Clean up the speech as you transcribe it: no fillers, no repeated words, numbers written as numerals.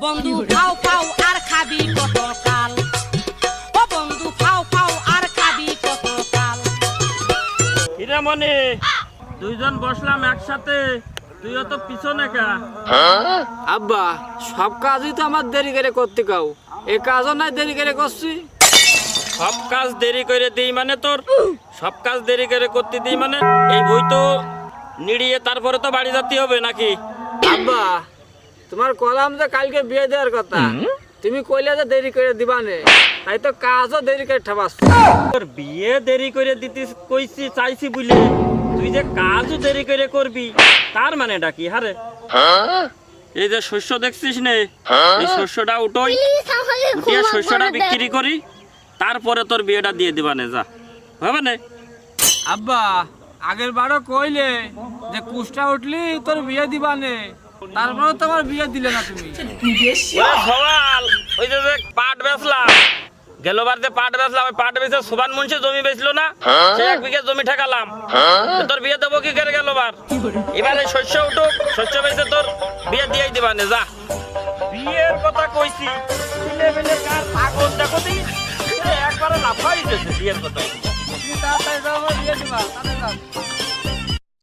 বন্ধু খাও খাও আর খাবি কতকাল, ও বন্ধু খাও খাও আর খাবি কতকাল। হিরে মনি, দুইজন বসলাম একসাথে, তুইও তো পিছনে কা। আব্বা সব কাজই তো আমার দেরি করে করতে কাও, এই কাজও নাই দেরি করে করছি। সব কাজ দেরি করে দিই মানে তোর সব কাজ দেরি করে করতে দিই মানে এই বই তো নিড়িয়ে তারপরে তো বাড়ি যেতে হবে নাকি? আব্বা তোমার কলাম যে কালকে বিয়ে দেওয়ার কথা, তুমি কইলে যে দেরি করে দিবানে, তাই তো কাজও দেরি করে ঠাবাস। তোর বিয়ে দেরি করে দিতে কইছি চাইছি বুঝলে, তুই যে কাজও দেরি করে করবি তার মানেটা কি? হারে এই যে শস্য দেখছিস নে, এই শস্যটা উঠোই, উঠিয়ে শস্যটা বিক্রি করি, তারপরে তোর বিয়েটা দিয়ে দিবানে, যা হবে না? আব্বা আগের বারও কইলে যে কুষ্টা উঠলি তোর বিয়ে দিবানে, তারপরে তোমার বিয়ে দিলে না তুমি। ওরে সওয়াল, ওই যে পাট বেচলাম গেলবার, যে পাট বেচলাম, ওই পাট বেচে সুবান মুন্সি জমি বেচলো না, সে 1 বিঘা জমি ঠেকালাম, তোর বিয়ে দেবো কি করে গেলবার? এবারে শস্য উঠুক, শস্য বেচে তোর বিয়ে দিয়েই দিবানে, যা। বিয়ের কথা কইছি, ছেলে মেলে কার পাগল দেখো দি, একবারে লাফাই দিতেছে বিয়ের কথা। তুমি তাড়াতাড়ি যাও, বিয়ে দিবা, তাড়াতাড়ি যাও।